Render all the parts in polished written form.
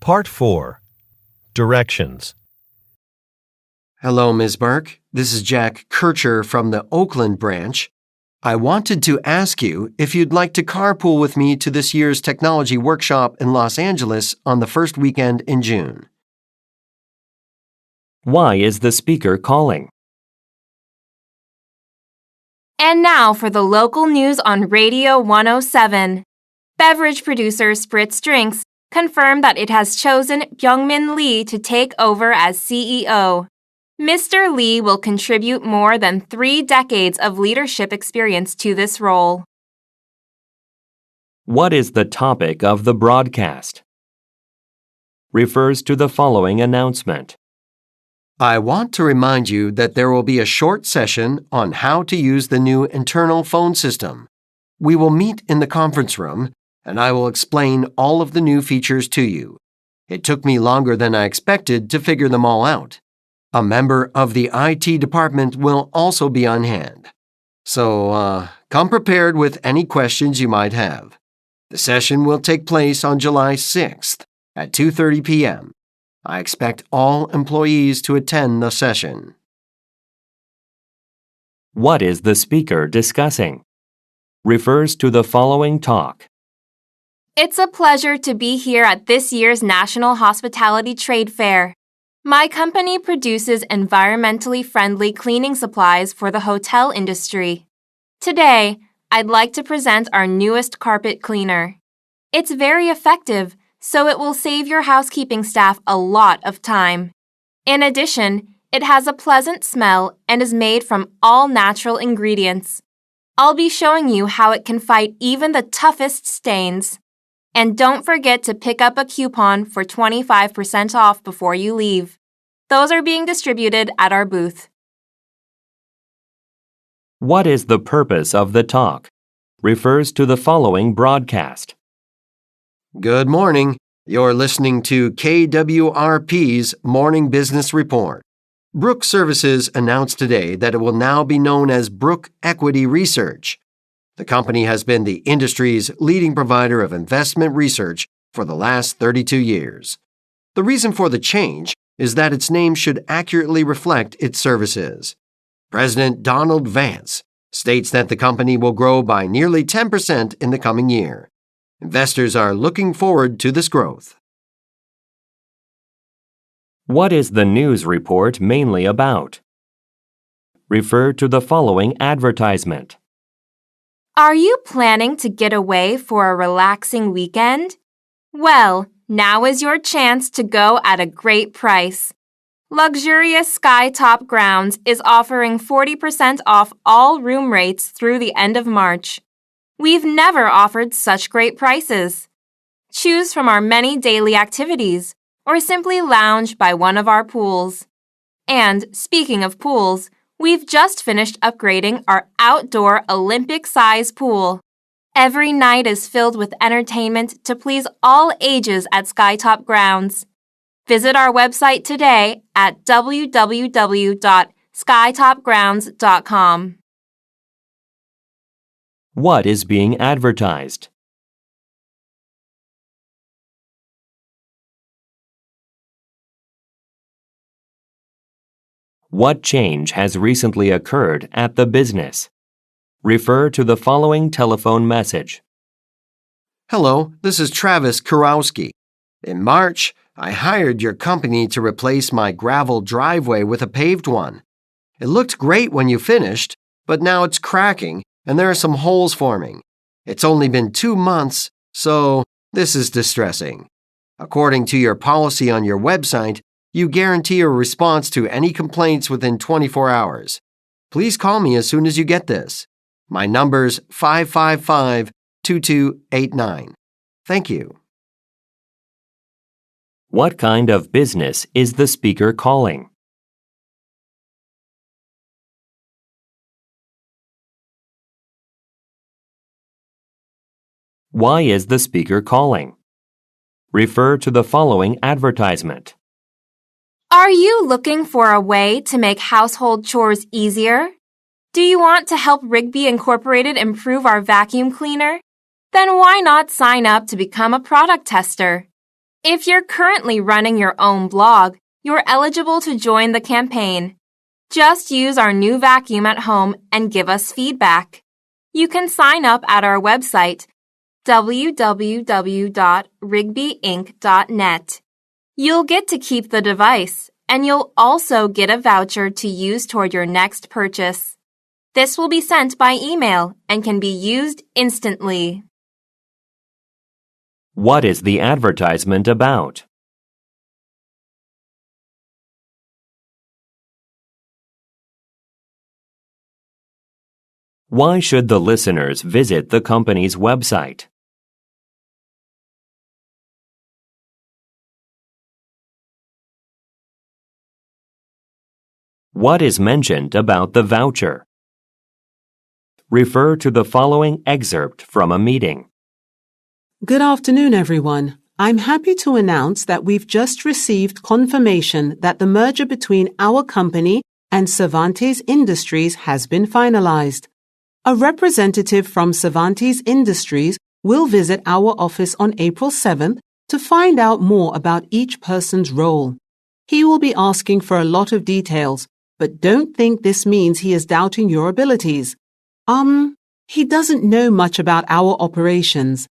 Part 4. Directions. Hello, Ms. Burke. This is Jack Kircher from the Oakland branch. I wanted to ask you if you'd like to carpool with me to this year's technology workshop in Los Angeles on the first weekend in June. Why is the speaker calling? And now for the local news on Radio 107. Beverage producer Spritz Drinks confirmed that it has chosen Byungmin Lee to take over as CEO. Mr. Lee will contribute more than 3 decades of leadership experience to this role. What is the topic of the broadcast? Refers to the following announcement. I want to remind you that there will be a short session on how to use the new internal phone system. We will meet in the conference room, and I will explain all of the new features to you. It took me longer than I expected to figure them all out. A member of the IT department will also be on hand. So, come prepared with any questions you might have. The session will take place on July 6th at 2:30 p.m. I expect all employees to attend the session. What is the speaker discussing? Refers to the following talk. It's a pleasure to be here at this year's National Hospitality Trade Fair. My company produces environmentally friendly cleaning supplies for the hotel industry. Today, I'd like to present our newest carpet cleaner. It's very effective, so it will save your housekeeping staff a lot of time. In addition, it has a pleasant smell and is made from all natural ingredients. I'll be showing you how it can fight even the toughest stains. And don't forget to pick up a coupon for 25% off before you leave. Those are being distributed at our booth. What is the purpose of the talk? Refers to the following broadcast. Good morning. You're listening to KWRP's Morning Business Report. Brook Services announced today that it will now be known as Brook Equity Research. The company has been the industry's leading provider of investment research for the last 32 years. The reason for the change is that its name should accurately reflect its services. President Donald Vance states that the company will grow by nearly 10% in the coming year. Investors are looking forward to this growth. What is the news report mainly about? Refer to the following advertisement. Are you planning to get away for a relaxing weekend? Well, now is your chance to go at a great price. Luxurious Skytop Grounds is offering 40% off all room rates through the end of March. We've never offered such great prices. Choose from our many daily activities or simply lounge by one of our pools. And speaking of pools, we've just finished upgrading our outdoor Olympic-size pool. Every night is filled with entertainment to please all ages at Skytop Grounds. Visit our website today at www.skytopgrounds.com. What is being advertised? What change has recently occurred at the business? Refer to the following telephone message. Hello, this is Travis Kurowski. In March, I hired your company to replace my gravel driveway with a paved one. It looked great when you finished, but now it's cracking and there are some holes forming. It's only been 2 months, so this is distressing. According to your policy on your website, you guarantee a response to any complaints within 24 hours. Please call me as soon as you get this. My number's 555-2289. Thank you. What kind of business is the speaker calling? Why is the speaker calling? Refer to the following advertisement. Are you looking for a way to make household chores easier? Do you want to help Rigby Incorporated improve our vacuum cleaner? Then why not sign up to become a product tester? If you're currently running your own blog, you're eligible to join the campaign. Just use our new vacuum at home and give us feedback. You can sign up at our website, www.rigbyinc.net. You'll get to keep the device, and you'll also get a voucher to use toward your next purchase. This will be sent by email and can be used instantly. What is the advertisement about? Why should the listeners visit the company's website? What is mentioned about the voucher? Refer to the following excerpt from a meeting. Good afternoon, everyone. I'm happy to announce that we've just received confirmation that the merger between our company and Cervantes Industries has been finalized. A representative from Cervantes Industries will visit our office on April 7th to find out more about each person's role. He will be asking for a lot of details, but don't think this means he is doubting your abilities. He doesn't know much about our operations.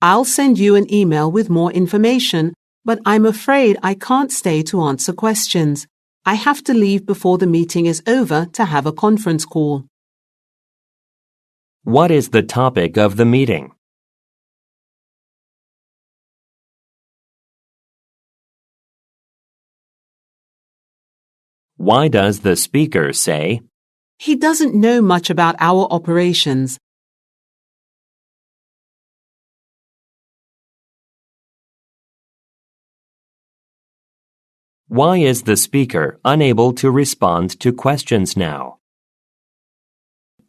I'll send you an email with more information, but I'm afraid I can't stay to answer questions. I have to leave before the meeting is over to have a conference call. What is the topic of the meeting? Why does the speaker say, He doesn't know much about our operations. Why is the speaker unable to respond to questions now?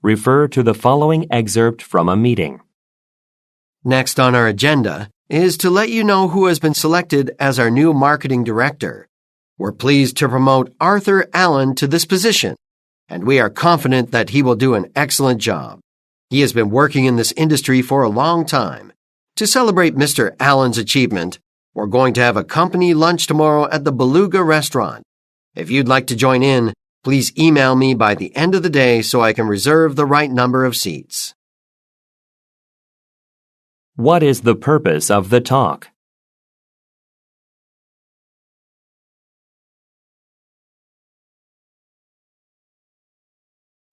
Refer to the following excerpt from a meeting. Next on our agenda is to let you know who has been selected as our new marketing director. We're pleased to promote Arthur Allen to this position, and we are confident that he will do an excellent job. He has been working in this industry for a long time. To celebrate Mr. Allen's achievement, we're going to have a company lunch tomorrow at the Beluga restaurant. If you'd like to join in, please email me by the end of the day so I can reserve the right number of seats. What is the purpose of the talk?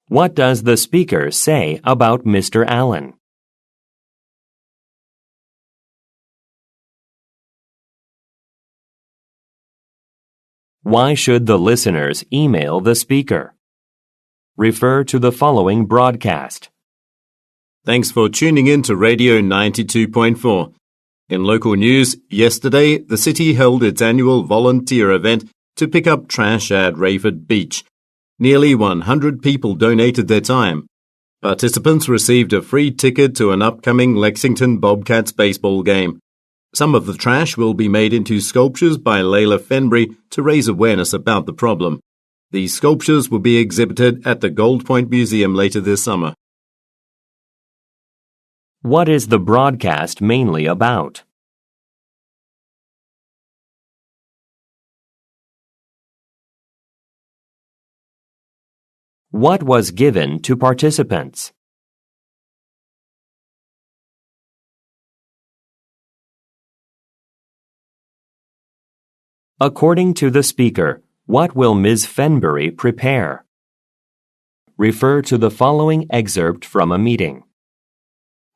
What does the speaker say about Mr. Allen? Why should the listeners email the speaker? Refer to the following broadcast. Thanks for tuning in to Radio 92.4. In local news, yesterday, the city held its annual volunteer event to pick up trash at Rayford Beach. Nearly 100 people donated their time. Participants received a free ticket to an upcoming Lexington Bobcats baseball game. Some of the trash will be made into sculptures by Layla Fenbury to raise awareness about the problem. These sculptures will be exhibited at the Gold Point Museum later this summer. What is the broadcast mainly about? What was given to participants? According to the speaker, what will Ms. Fenbury prepare? Refer to the following excerpt from a meeting.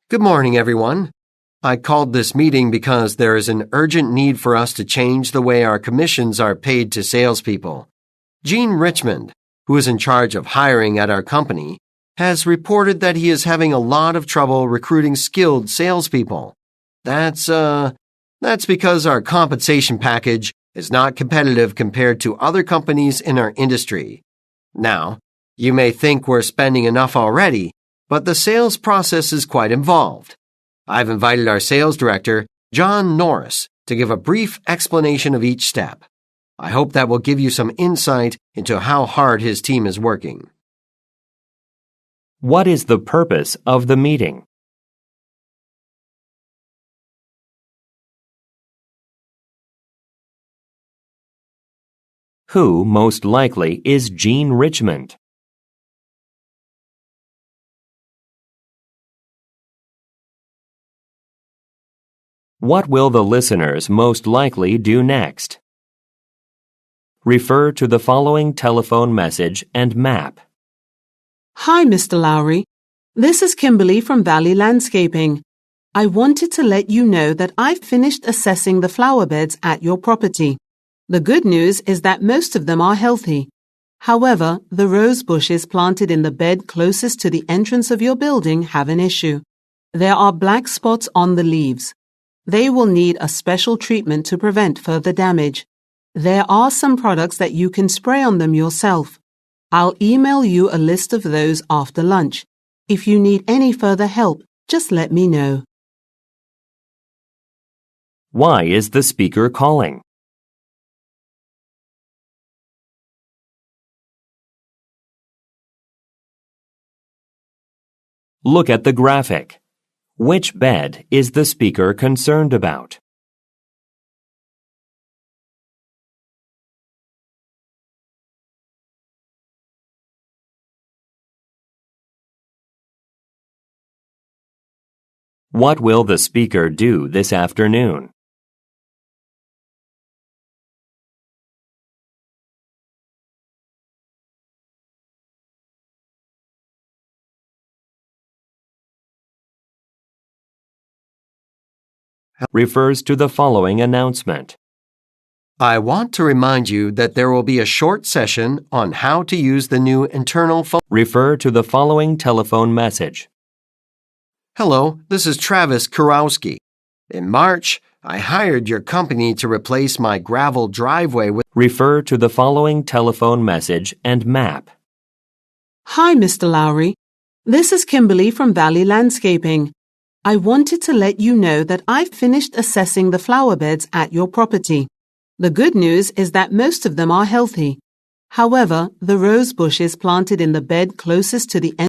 Good morning, everyone. I called this meeting because there is an urgent need for us to change the way our commissions are paid to salespeople. Gene Richmond, who is in charge of hiring at our company, has reported that he is having a lot of trouble recruiting skilled salespeople. That's because our compensation package is not competitive compared to other companies in our industry. Now, you may think we're spending enough already, but the sales process is quite involved. I've invited our sales director, John Norris, to give a brief explanation of each step. I hope that will give you some insight into how hard his team is working. What is the purpose of the meeting? Who, most likely, is Jean Richmond? What will the listeners most likely do next? Refer to the following telephone message and map. Hi, Mr. Lowry. This is Kimberly from Valley Landscaping. I wanted to let you know that I've finished assessing the flower beds at your property. The good news is that most of them are healthy. However, the rose bushes planted in the bed closest to the entrance of your building have an issue. There are black spots on the leaves. They will need a special treatment to prevent further damage. There are some products that you can spray on them yourself. I'll email you a list of those after lunch. If you need any further help, just let me know. Why is the speaker calling? Look at the graphic. Which bed is the speaker concerned about? What will the speaker do this afternoon? Refers to the following announcement. I want to remind you that there will be a short session on how to use the new internal phone. Refer to the following telephone message. Hello, this is Travis Kurowski. In March, I hired your company to replace my gravel driveway with. Refer to the following telephone message and map. Hi, Mr. Lowry. This is Kimberly from Valley Landscaping. I wanted to let you know that I've finished assessing the flower beds at your property. The good news is that most of them are healthy. However, the rose bushes planted in the bed closest to the